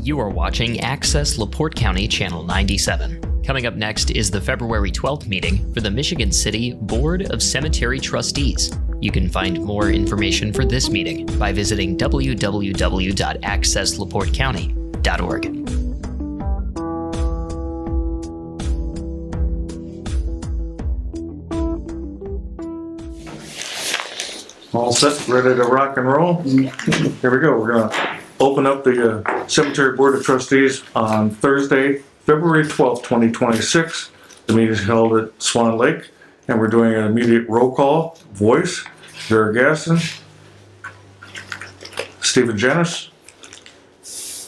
You are watching Access LaPorte County Channel 97. Coming up next is the February 12th meeting for the Michigan City Board of Cemetery Trustees. You can find more information for this meeting by visiting www.accesslaportecounty.org. All set, ready to rock and roll? Here we go. We're going to open up the Cemetery Board of Trustees on Thursday, February 12th, 2026. The meeting is held at Swan Lake, and we're doing an immediate roll call. Voice, Vera Gaston, Stephen Janis,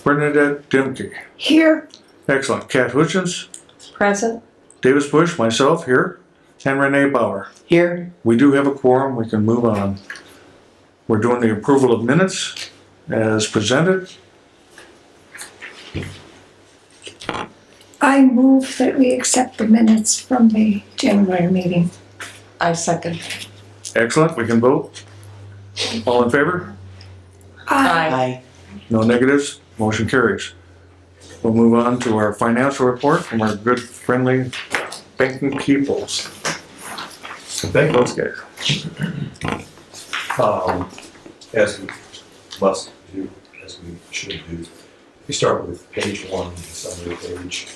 Bernadette Dimke. Here. Excellent. Kat Hutchins. Present. Davis Bush, myself here, and Renee Bauer. Here. We do have a quorum. We can move on. We're doing the approval of minutes as presented. I move that we accept the minutes from the January meeting. I second. Excellent. We can vote. All in favor? Aye. No negatives. Motion carries. We'll move on to our financial report from our good, friendly banking peoples. Thank those guys. As we must do, as we should do, we start with page 1, the summary page.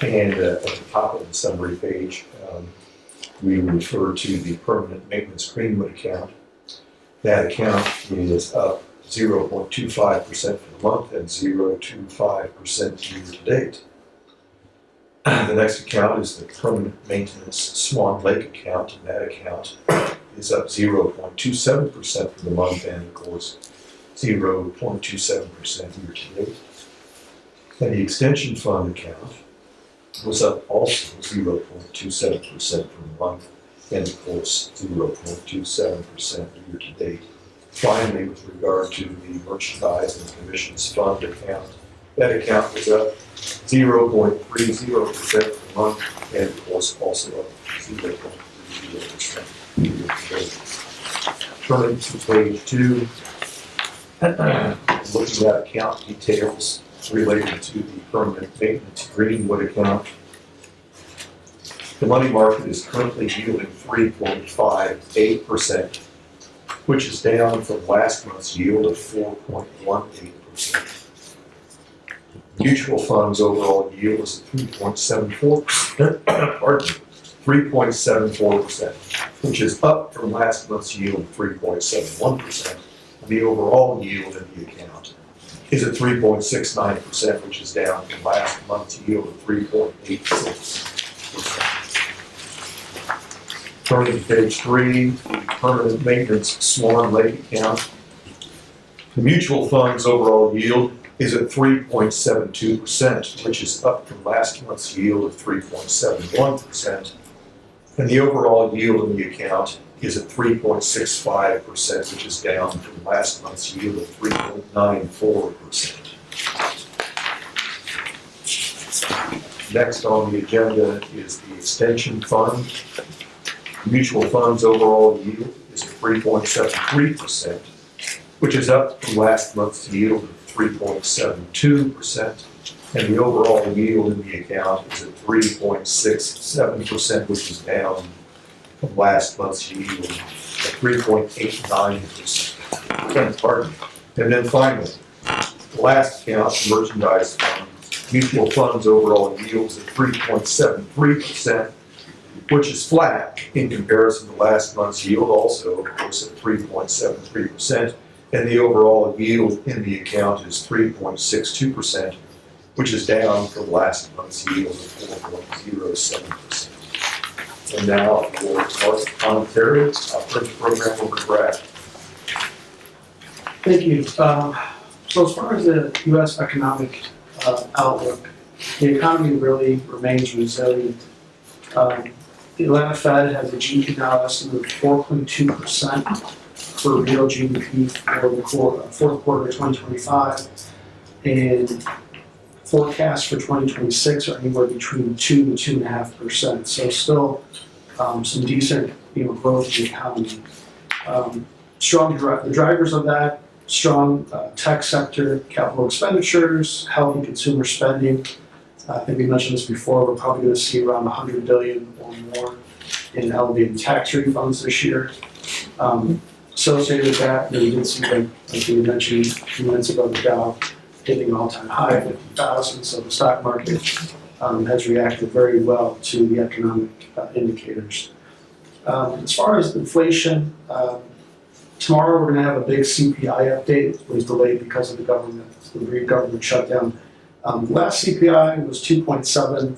And at the top of the summary page, we refer to the permanent maintenance Greenwood account. That account is up 0.25% for the month and 0.25% year to date. The next account is the permanent maintenance Swan Lake account, and that account is up 0.27% for the month and, of course, 0.27% year to date. And the extension fund account was up also 0.27% for the month and, of course, 0.27% year to date. Finally, with regard to the merchandise and commissions fund account, that account was up 0.30% for the month and, of course, also up 0.30% year to date. Turning to page 2, looking at account details related to the permanent maintenance Greenwood account. The money market is currently yielding 3.58%, which is down from last month's yield of 4.18%. Mutual funds overall yield is 3.74%, pardon me, 3.74%, which is up from last month's yield of 3.71%. And the overall yield in the account is at 3.69%, which is down from last month's yield of 3.86%. Turning to page 3, the permanent maintenance Swan Lake account. The mutual funds overall yield is at 3.72%, which is up from last month's yield of 3.71%. And the overall yield in the account is at 3.65%, which is down from last month's yield of 3.94%. Next on the agenda is the extension fund. Mutual funds overall yield is at 3.73%, which is up from last month's yield of 3.72%, and the overall yield in the account is at 3.67%, which is down from last month's yield of 3.89%. Pardon me. And then finally, the last account, merchandise fund, mutual funds overall yields at 3.73%, which is flat in comparison to last month's yield, also, of course, at 3.73%. And the overall yield in the account is 3.62%, which is down from last month's yield of 4.07%. And now for market commentary, I'll turn the program over to Brad. Thank you. So as far as the U.S. economic outlook, the economy really remains resilient. The Atlanta Fed has a GDP now estimate of 4.2% for real GDP for the fourth quarter of 2025, and forecasts for 2026 are anywhere between 2 to 2.5%. So still some decent growth in the economy. The drivers of that strong tech sector, capital expenditures, healthy consumer spending. I think we mentioned this before, we're probably going to see around 100 billion or more in elevated tax refunds this year. Associated with that, you did see, like we mentioned a few minutes ago, the Dow hitting an all-time high, 50,000. So the stock market has reacted very well to the economic indicators. As far as inflation, tomorrow we're going to have a big CPI update. It was delayed because of the government shutdown. Last CPI was 2.7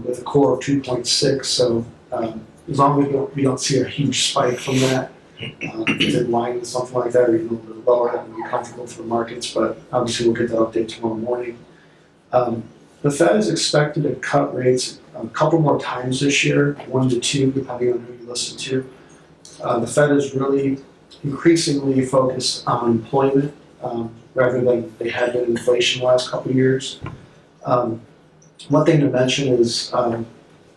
with a core of 2.6. So as long as we don't see a huge spike from that, it's in line with something like that, or even a little bit lower, that would be comfortable for the markets. But obviously, we'll get that update tomorrow morning. The Fed is expected to cut rates a couple more times this year, 1 to 2, depending on who you listen to. The Fed is really increasingly focused on employment rather than they had been inflation the last couple of years. One thing to mention is, in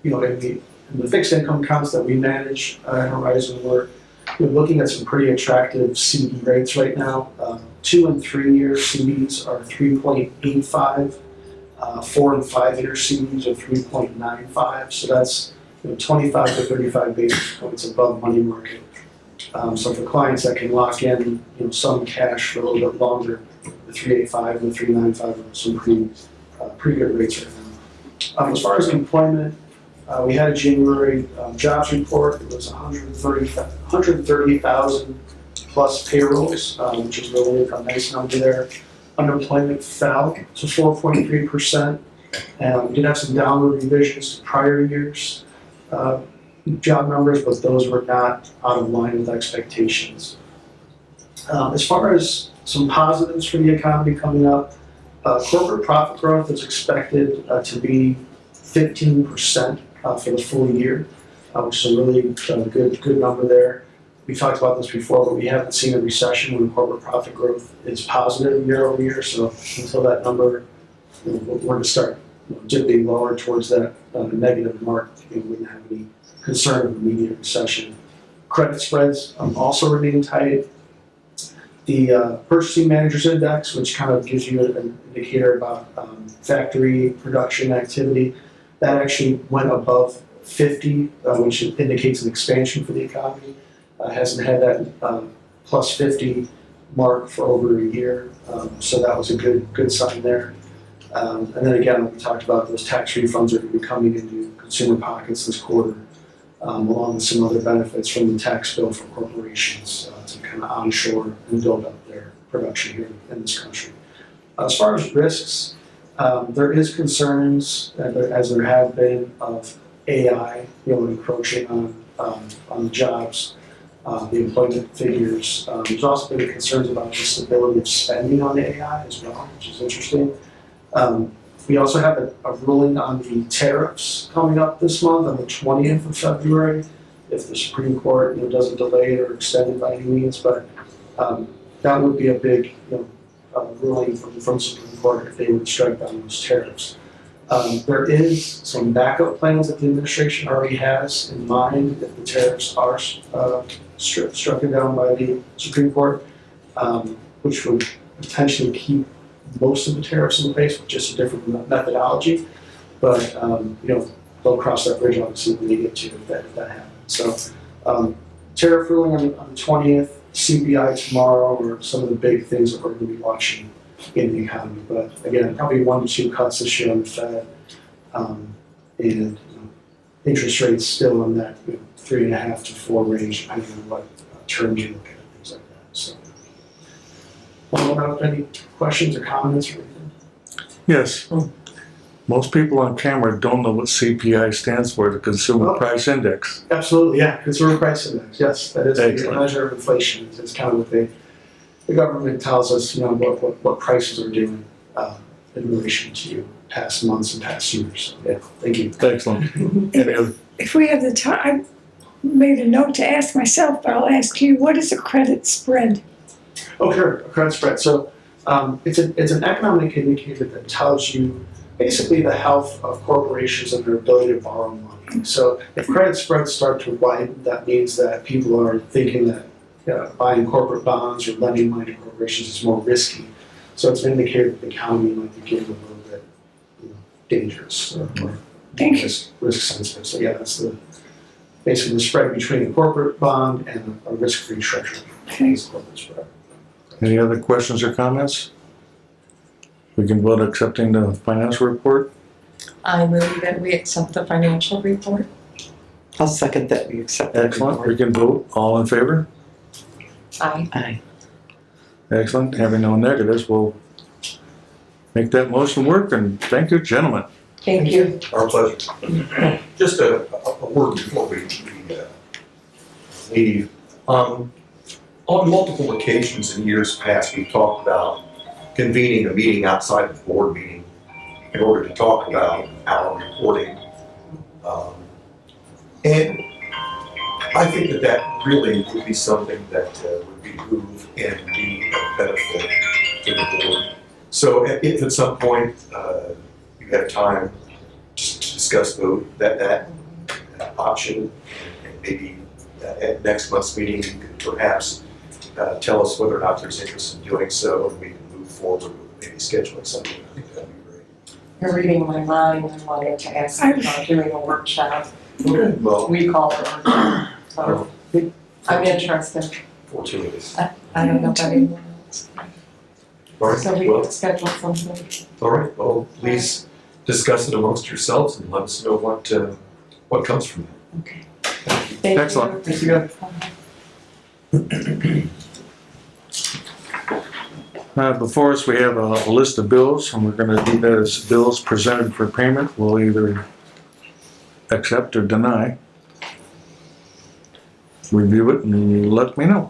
the fixed income accounts that we manage at Horizon, we're looking at some pretty attractive CD rates right now. 2 and 3 year CDs are 3.85. 4 and 5 year CDs are 3.95. So that's 25 to 35 basis points above money market. So for clients that can lock in some cash for a little bit longer, the 3.85 and the 3.95 are some pretty good rates right now. As far as employment, we had a January jobs report. It was 130,000 plus payrolls, which is really a nice number there. Unemployment fell to 4.3%, and we did have some downward revisions to prior years' job numbers, but those were not out of line with expectations. As far as some positives for the economy coming up, corporate profit growth is expected to be 15% for the full year, which is a really good number there. We talked about this before, but we haven't seen a recession when corporate profit growth is positive year over year. So until that number, we're going to start dipping lower towards that negative mark. We wouldn't have any concern of immediate recession. Credit spreads also remain tight. The Purchasing Managers Index, which kind of gives you an indicator about factory production activity, that actually went above 50, which indicates an expansion for the economy. Hasn't had that plus 50 mark for over a year, so that was a good sign there. And then again, we talked about those tax refunds are going to be coming into consumer pockets this quarter, along with some other benefits from the tax bill for corporations to kind of onshore and build up their production here in this country. As far as risks, there is concerns, as there have been, of AI encroaching on the jobs. The employment figures. There's also been concerns about the stability of spending on the AI as well, which is interesting. We also have a ruling on the tariffs coming up this month on the 20th of February, if the Supreme Court doesn't delay it or extend it by any means. But that would be a big ruling from the Supreme Court if they would strike down those tariffs. There is some backup plans that the administration already has in mind if the tariffs are struck down by the Supreme Court, which would potentially keep most of the tariffs in place with just a different methodology. But they'll cross that bridge obviously when they get to if that happens. So tariff ruling on the 20th, CPI tomorrow, or some of the big things that we're going to be watching in the economy. But again, probably 1 to 2 cuts this year on the Fed, and interest rates still in that 3.5 to 4 range, depending on what terms you look at, things like that. So, any questions or comments or anything? Yes. Most people on camera don't know what CPI stands for, the Consumer Price Index. Absolutely, yeah. Consumer Price Index. Yes, that is Excellent. a measure of inflation. It's kind of what the government tells us, what prices are doing in relation to past months and past years. So, yeah, thank you. Excellent. Any other? If we have the time, I made a note to ask myself, but I'll ask you, what is a credit spread? Oh, sure, a credit spread. So it's an economic indicator that tells you basically the health of corporations and their ability to borrow money. So if credit spreads start to widen, that means that people are thinking that buying corporate bonds or lending money to corporations is more risky. So it's indicated that the county might be getting a little bit, dangerous or Thank you. risk sensitive. So yeah, that's basically the spread between a corporate bond and a risk-free treasury. Okay. Is corporate spread. Any other questions or comments? We can vote accepting the financial report. I move that we accept the financial report. I'll second that we accept that Excellent. We report. can vote. All in favor? Aye. Aye. Excellent. Having no negatives, we'll make that motion work, and thank you, gentlemen. Thank you. Our pleasure. Just a word before we leave. On multiple occasions in years past, we've talked about convening a meeting outside of the board meeting in order to talk about our reporting. And I think that really would be something that would behoove and be a benefit to the board. So if at some point you have time just to discuss that option, and maybe at next month's meeting, you could perhaps tell us whether or not there's interest in doing so, and we can move forward with maybe scheduling something. I think that'd be great. You're reading my mind. I wanted to ask about doing a workshop. Okay, well, We call it a workshop. So I'm interested. fortuitous. I don't know about anyone else. All right, So we well, can schedule something. all right, well, please discuss it amongst yourselves and let us know what comes from it. Okay. Thank you. Excellent. Thank you. Before us, we have a list of bills, and we're going to do that as bills presented for payment. We'll either accept or deny. Review it and let me know.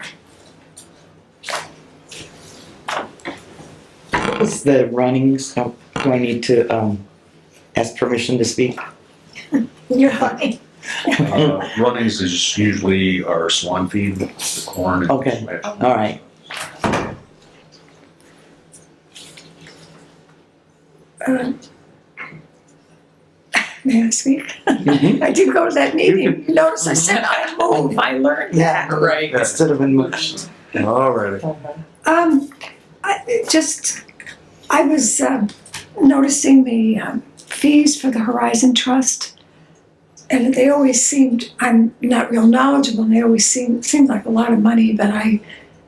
Is the runnings, do I need to ask permission to speak? You're funny. Runnings is usually our swan feed, the corn. and- Okay. All right. May I speak? Mhm. I did go to that meeting. You notice I said I move. I learned that. Right. Instead of in motion. All righty. I was noticing the fees for the Horizon Trust, and they always seemed, I'm not real knowledgeable, and they always seemed like a lot of money, but I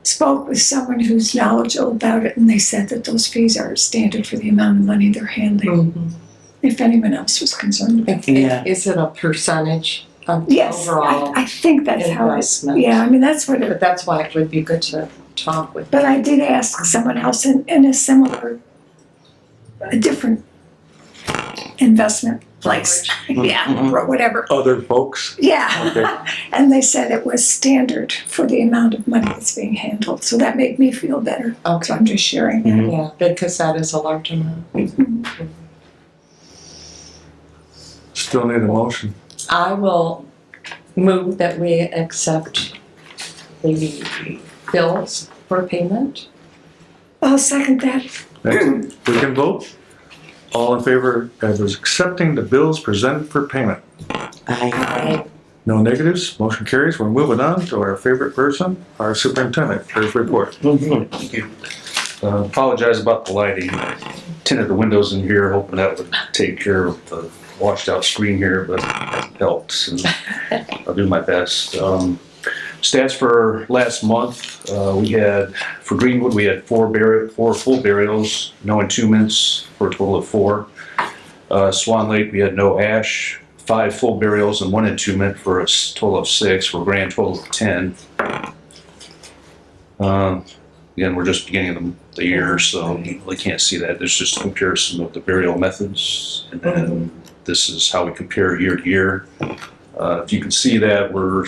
spoke with someone who's knowledgeable about it, and they said that those fees are standard for the amount of money they're handling, Mhm. if anyone else was concerned about it. Yeah. Is it a percentage of Yes, overall I think that's how it, investment? yeah, I mean, that's what it, But that's why it would be good to talk with. but I did ask someone else in a similar, a different investment place, yeah, or whatever, Other folks? yeah. Okay. And they said it was standard for the amount of money that's being handled, so that made me feel better, so Okay, I'm just sharing. Mhm. yeah, because that is a large amount. Still need a motion. I will move that we accept the bills for payment. I'll second that. Excellent. We can vote. All in favor of accepting the bills presented for payment? Aye. No negatives, motion carries. We're moving on to our favorite person, our superintendent, for his report. Mhm. Apologize about the lighting. I tinted the windows in here, hoping that would take care of the washed out screen here, but it helped. And I'll do my best. Stats for last month, we had, for Greenwood, we had four full burials, no entombments, for a total of 4. Swan Lake, we had no ash, 5 full burials and 1 entombment for a total of 6, for a grand total of 10. Again, we're just beginning of the year, so you really can't see that. There's just a comparison of the burial methods, and then this is how we compare year to year. If you can see that, we're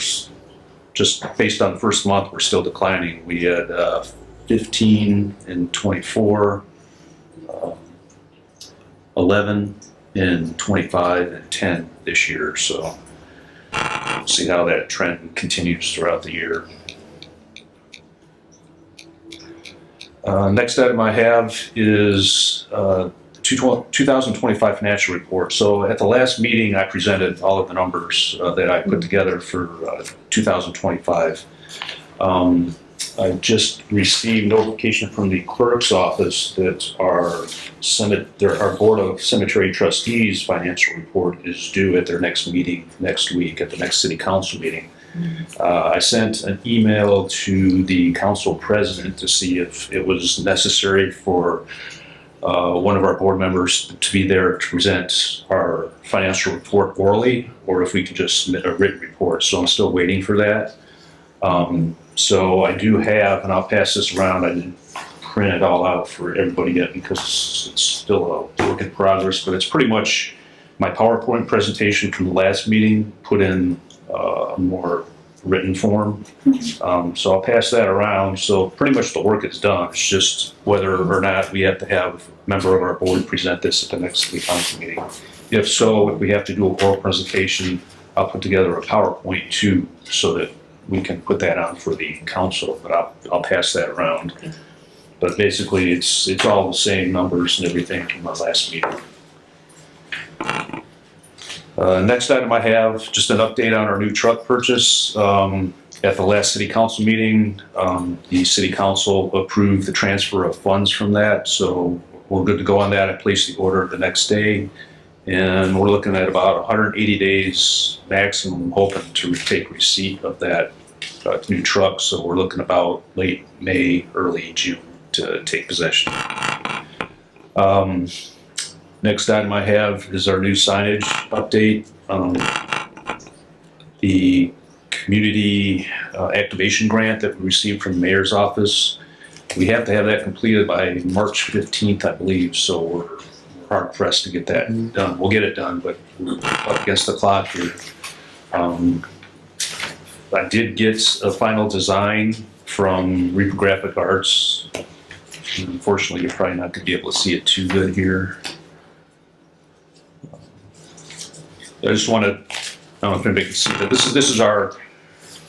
just based on the first month, we're still declining. We had 15 in 24, 11 in 25, and 10 this year. So see how that trend continues throughout the year. Next item I have is 2025 financial report. So at the last meeting, I presented all of the numbers that I put together for 2025. I just received notification from the clerk's office that our Board of Cemetery Trustees financial report is due at their next meeting next week, at the next city council meeting. I sent an email to the council president to see if it was necessary for one of our board members to be there to present our financial report orally, or if we could just submit a written report. So I'm still waiting for that. So I do have, and I'll pass this around, I didn't print it all out for everybody yet because it's still a work in progress, but it's pretty much my PowerPoint presentation from the last meeting put in a more written form. So I'll pass that around. So pretty much the work is done. It's just whether or not we have to have a member of our board present this at the next city council meeting. If so, if we have to do a oral presentation, I'll put together a PowerPoint too, so that we can put that on for the council, but I'll pass that around. But basically, it's all the same numbers and everything from our last meeting. Next item I have, just an update on our new truck purchase. At the last city council meeting, the city council approved the transfer of funds from that, so we're good to go on that. I placed the order the next day, and we're looking at about 180 days maximum, hoping to take receipt of that new truck. So we're looking about late May, early June to take possession. Next item I have is our new signage update. The community activation grant that we received from the mayor's office, we have to have that completed by March 15th, I believe, so we're hard pressed to get that done. We'll get it done, but we're up against the clock here. I did get a final design from Reprographic Arts. Unfortunately, you're probably not going to be able to see it too good here. I just want to, I don't know if anybody can see that. This is our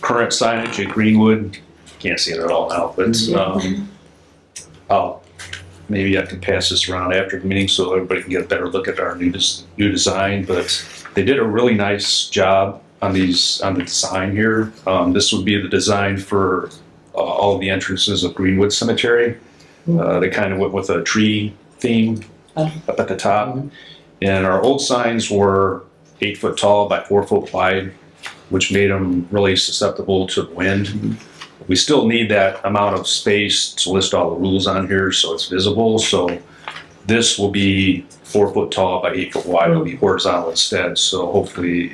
current signage at Greenwood. Can't see it at all now, but maybe I can pass this around after the meeting so everybody can get a better look at our new design. But they did a really nice job on the design here. This would be the design for all of the entrances of Greenwood Cemetery. They kind of went with a tree theme up at the top. And our old signs were 8 foot tall by 4 foot wide, which made them really susceptible to the wind. We still need that amount of space to list all the rules on here so it's visible. So this will be 4 foot tall by 8 foot wide. It'll be horizontal instead. So hopefully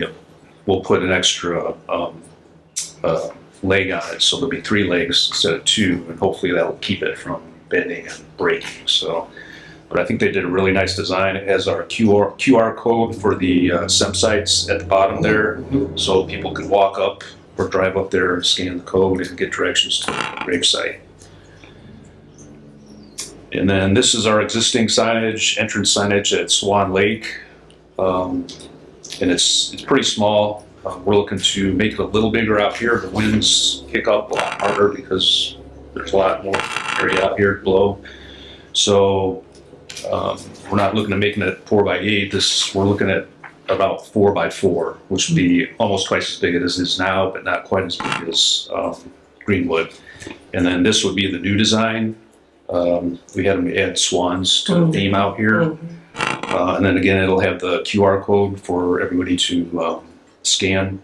we'll put an extra leg on it. So there'll be 3 legs instead of 2, and hopefully that'll keep it from bending and breaking. So, but I think they did a really nice design. It has our QR code for the SEM sites at the bottom there, so people can walk up or drive up there and scan the code and get directions to the grave site. And then this is our existing signage, entrance signage at Swan Lake. And it's pretty small. We're looking to make it a little bigger out here. The winds kick up a lot harder because there's a lot more area out here below. So we're not looking at making it 4 by 8. We're looking at about 4 by 4, which would be almost twice as big as it is now, but not quite as big as Greenwood. And then this would be the new design. We had them add swans to the theme out here. And then again, it'll have the QR code for everybody to scan.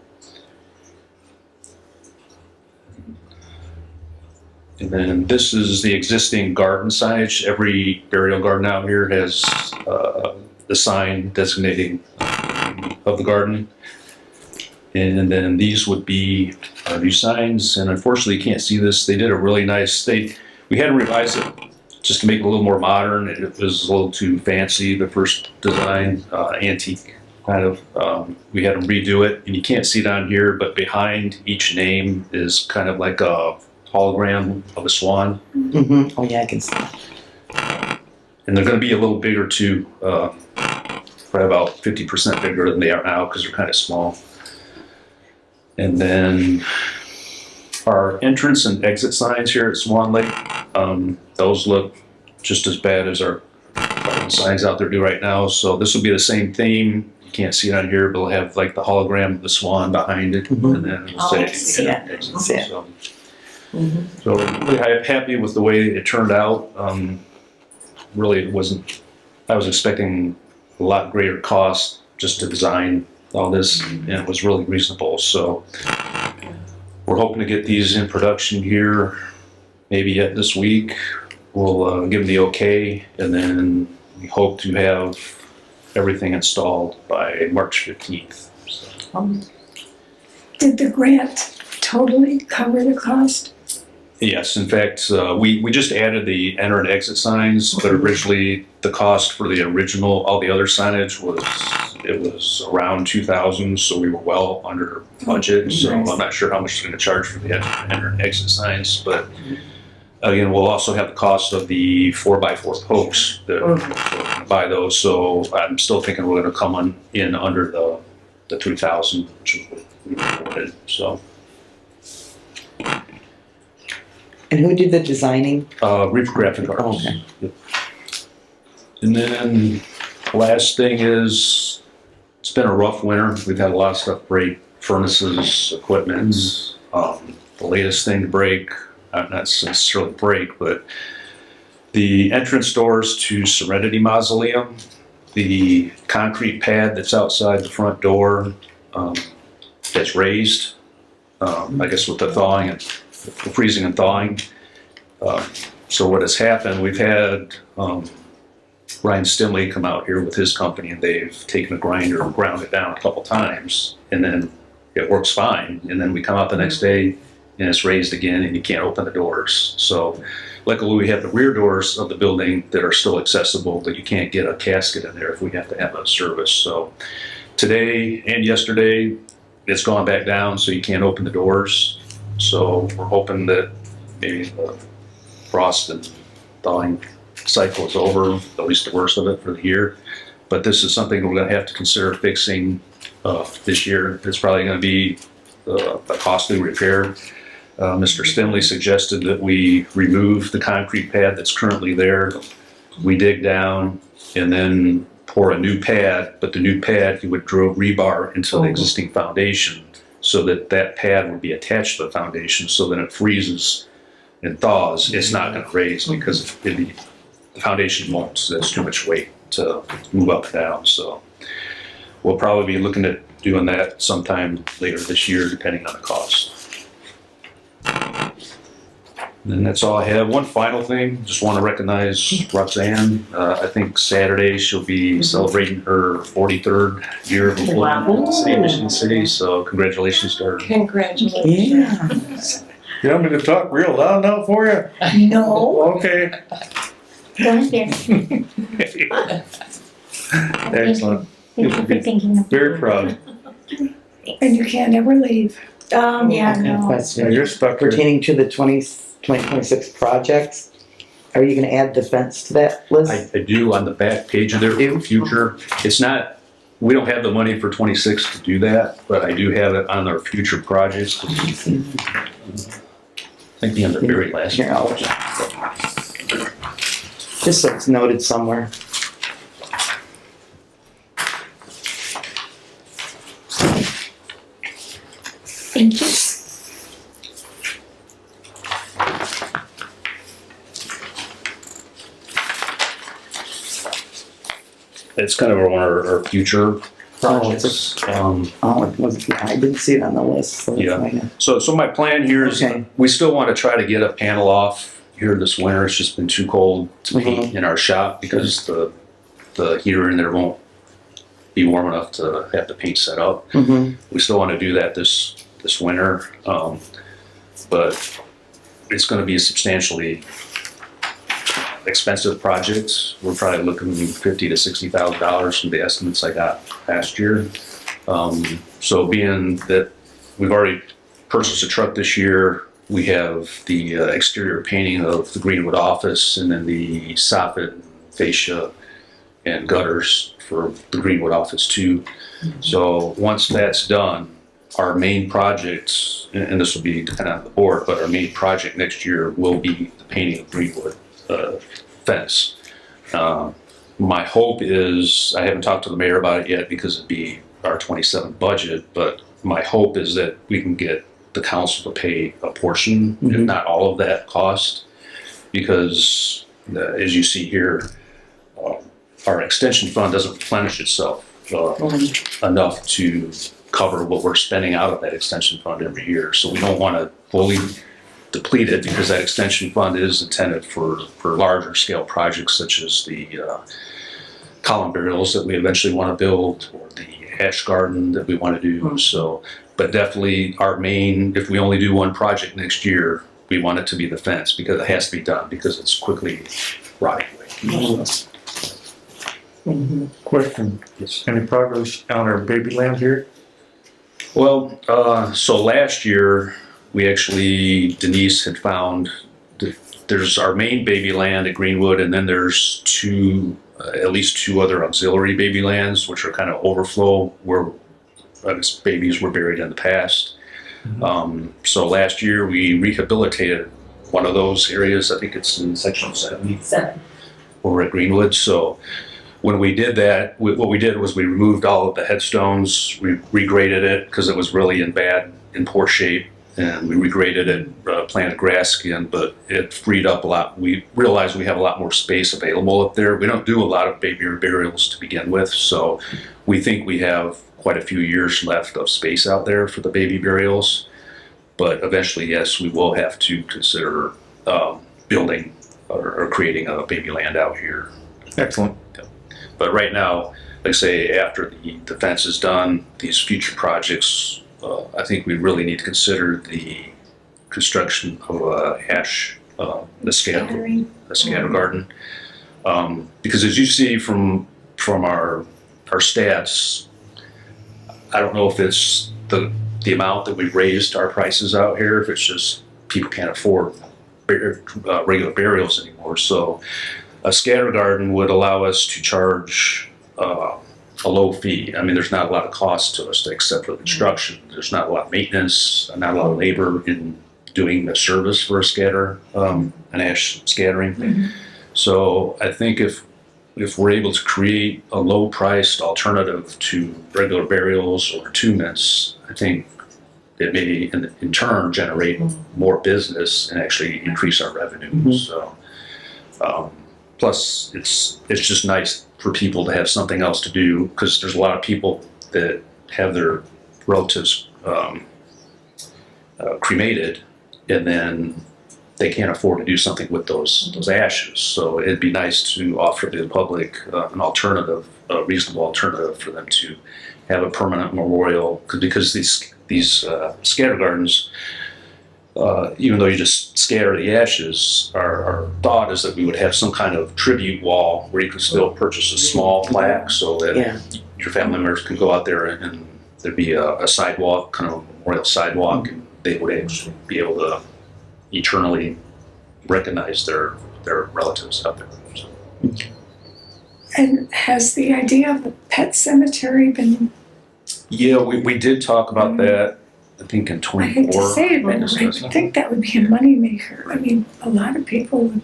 And then this is the existing garden signage. Every burial garden out here has the sign designating of the garden. And then these would be our new signs. And unfortunately, you can't see this. They did a really nice, we had to revise it just to make it a little more modern. It was a little too fancy, the first design, antique kind of. We had to redo it. And you can't see it on here, but behind each name is kind of like a hologram of a swan. Oh yeah, I can see that. And they're going to be a little bigger too, probably about 50% bigger than they are now because they're kind of small. And then our entrance and exit signs here at Swan Lake, those look just as bad as our signs out there do right now. So this will be the same theme. You can't see it on here, but it'll have like the hologram of the swan behind it, and then it'll say see it. exit. See it. So So really happy with the way it turned out. Really, it wasn't, I was expecting a lot greater cost just to design all this, and it was really reasonable. So we're hoping to get these in production here, maybe yet this week. We'll give them the okay, and then we hope to have everything installed by March 15th. So. Did the grant totally cover the cost? Yes, in fact, we just added the enter and exit signs, but originally the cost for the original, all the other signage was around 2,000, so we were well under budget. So I'm not sure how much it's going to charge for the enter and exit signs, but again, we'll also have the cost of the 4x4 posts that we're going to buy those. So I'm still thinking we're going to come in under the 3,000, which is what we wanted. So. And who did the designing? Reaper Graphic Arts. Oh, okay. Yep. And then the last thing is, it's been a rough winter. We've had a lot of stuff break, furnaces, equipment. The latest thing to break, not necessarily break, but the entrance doors to Serenity Mausoleum, the concrete pad that's outside the front door that's raised, I guess with the thawing and the freezing and thawing. So what has happened, we've had Ryan Stimley come out here with his company, and they've taken a grinder and ground it down a couple times, and then it works fine. And then we come out the next day and it's raised again, and you can't open the doors. So luckily we have the rear doors of the building that are still accessible, but you can't get a casket in there if we have to have a service. So today and yesterday it's gone back down, so you can't open the doors. So we're hoping that maybe the frost and thawing cycle is over, at least the worst of it for the year. But this is something we're going to have to consider fixing this year. It's probably going to be a costly repair. Mr. Stimley suggested that we remove the concrete pad that's currently there. We dig down and then pour a new pad, but the new pad, he would drill rebar into the existing foundation, so that that pad would be attached to the foundation, so that it freezes and thaws. It's not going to raise because the foundation won't. So that's too much weight to move up and down. So we'll probably be looking at doing that sometime later this year, depending on the cost. And that's all I have. One final thing, just want to recognize Roxanne. I think Saturday she'll be celebrating her 43rd year of employment in the city of Michigan City. So congratulations to her. Congratulations. Yeah. You want me to talk real loud now for you? No. Okay. Go ahead there. Excellent. Thank you for thinking of Very proud. And you can't ever leave. Yeah, And no. question You're stuck here. pertaining to the 2026 projects. Are you gonna add defense to that list? I do on the back page of their future. It's not, we don't have the money for 26 to do that, but I do have it on our future projects. I think the under very last Here, I'll- one. Just so it's noted somewhere. Thank you. It's kind of one of our future projects. Oh, it wasn't, I didn't see it on the list, so that's Yeah. fine. So my plan here is, Okay. we still want to try to get a panel off here this winter. It's just been too cold to paint in our shop because the heater in there won't be warm enough to have the paint set up. Mm-hmm. We still want to do that this winter, but it's going to be a substantially expensive project. We're probably looking $50,000 to $60,000 from the estimates I got last year. So being that we've already purchased a truck this year, we have the exterior painting of the Greenwood office, and then the soffit, fascia, and gutters for the Greenwood office too. So once that's done, our main project, and this will be dependent on the board, but our main project next year will be the painting of Greenwood fence. My hope is, I haven't talked to the mayor about it yet because it'd be our 27 budget, but my hope is that we can get the council to pay a portion, if not all of that cost, because as you see here, our extension fund doesn't replenish itself enough to cover what we're spending out of that extension fund every year. So we don't want to fully deplete it, because that extension fund is intended for larger scale projects such as the column burials that we eventually want to build, or the ash garden that we want to do. So, but definitely our main, if we only do one project next year, we want it to be the fence, because it has to be done, because it's quickly rotting away. Question, Yes. any progress on our baby land here? Well, so last year, we actually, Denise had found, there's our main baby land at Greenwood, and then there's at least two other auxiliary baby lands, which are kind of overflow, where babies were buried in the past. So last year, we rehabilitated one of those areas. I think it's in section 7 over at Greenwood. So when we did that, what we did was we removed all of the headstones, we regraded it because it was really in poor shape, and we regraded it, planted grass again, but it freed up a lot. We realized we have a lot more space available up there. We don't do a lot of baby burials to begin with, so we think we have quite a few years left of space out there for the baby burials. But eventually, yes, we will have to consider building or creating a baby land out here. Excellent. But right now, like I say, after the fence is done, these future projects, I think we really need to consider the construction of the scatter garden. Because as you see from our stats, I don't know if it's the amount that we've raised our prices out here, if it's just people can't afford regular burials anymore. So a scatter garden would allow us to charge a low fee. I mean, there's not a lot of cost to us except for the construction. There's not a lot of maintenance, not a lot of labor in doing the service for an ash scattering. So I think if we're able to create a low-priced alternative to regular burials or tombments, I think it may in turn generate more business and actually increase our revenue. So. Plus, it's just nice for people to have something else to do, because there's a lot of people that have their relatives cremated, and then they can't afford to do something with those ashes. So it'd be nice to offer the public an alternative, a reasonable alternative for them to have a permanent memorial, because these scatter gardens, even though you just scatter the ashes, our thought is that we would have some kind of tribute wall where you could still purchase a small plaque, so that your family members can go out there and there'd be a sidewalk, kind of a memorial sidewalk, and they would actually be able to eternally recognize their relatives out there. So. And has the idea of a pet cemetery been? Yeah, we did talk about that. I think in 24. I hate to say it, but I would think that would be a moneymaker. I mean, a lot of people would.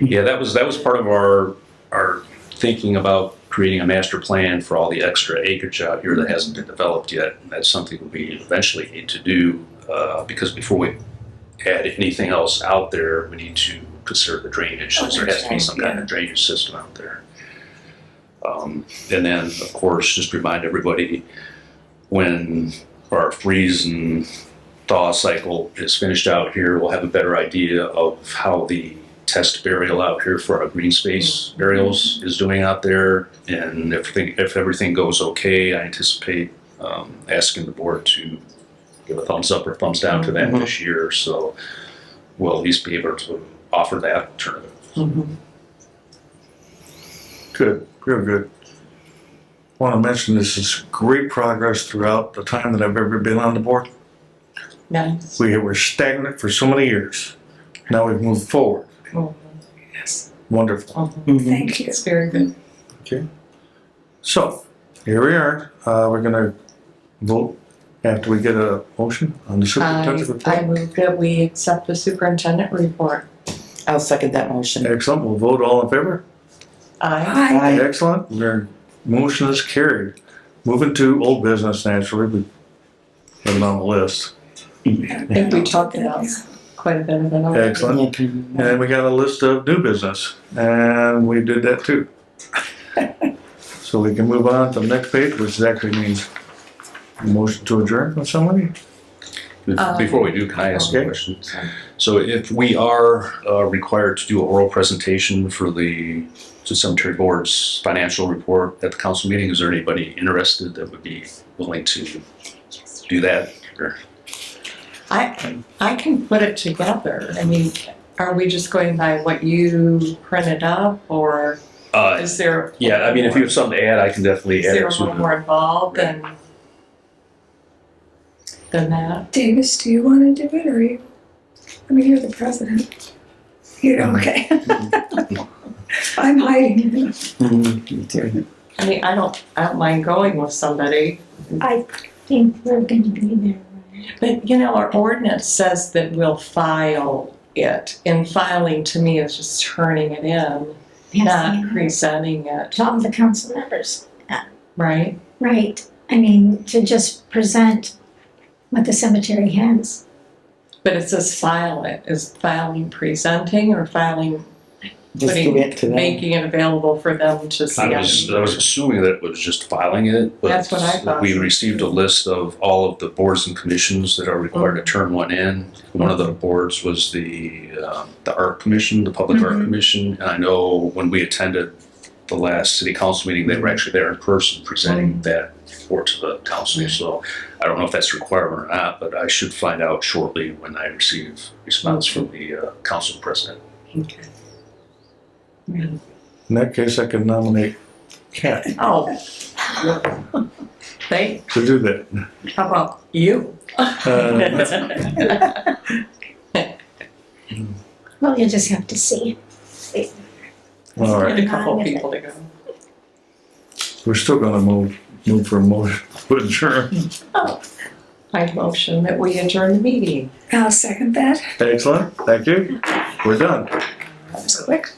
Yeah, that was part of our thinking about creating a master plan for all the extra acreage out here that hasn't been developed yet. And that's something we eventually need to do, because before we add anything else out there, we need to consider the drainage. So there has to be some kind of drainage system out there. And then, of course, just remind everybody, when our freeze and thaw cycle is finished out here, we'll have a better idea of how the test burial out here for our green space burials is doing out there. And if everything goes okay, I anticipate asking the board to give a thumbs up or thumbs down to that this year. So we'll at least be able to offer that alternative. Good, real good. Want to mention this is great progress throughout the time that I've ever been on the board. Nice. We were stagnant for so many years. Now we've moved forward. Yes. Wonderful. Thank you. It's very good. Okay. So, here we are. We're gonna vote after we get a motion on the superintendent's report. I move that we accept the superintendent report. I'll second that motion. Excellent. We'll vote all in favor. Aye. Excellent. Your motion is carried. Moving to old business, naturally. We have it on the list. I think we talked about quite a bit of it already. Excellent. And we got a list of new business, and we did that too. So we can move on to the next page, which actually means motion to adjourn from somebody. Before we do, can I ask a Okay. question? So if we are required to do an oral presentation for the cemetery board's financial report at the council meeting, is there anybody interested that would be willing to do that? Or I can put it together. I mean, are we just going by what you printed up, or is there? yeah, I mean, if you have something to add, I can definitely Is add there it a to little more involved than that? Davis, do you want to do it, or you? I mean, you're the president. You know, okay. I'm hiding. I mean, I don't mind going with somebody, I think we're gonna be there. but you know, our ordinance says that we'll file it. And filing to me is just turning it in, not presenting it, To all the council members, right? right? I mean, to just present what the cemetery has. But it says file it. Is filing presenting or filing Just give it to them. making it available for them to see? I was assuming that it was just filing it, but That's what I thought. we received a list of all of the boards and commissions that are required to turn one in. One of the boards was the Art Commission, the Public Art Commission, and I know when we attended the last city council meeting, they were actually there in person presenting that report to the council. So I don't know if that's a requirement or not, but I should find out shortly when I receive response from the council president. Okay. In that case, I can nominate Kat Oh. They, to do that. how about you? Well, you just have to see. All right, Get a couple people to go. we're still gonna move for a motion to adjourn. I motion that we adjourn the meeting. I'll second that. Excellent, thank you. We're done. That was quick.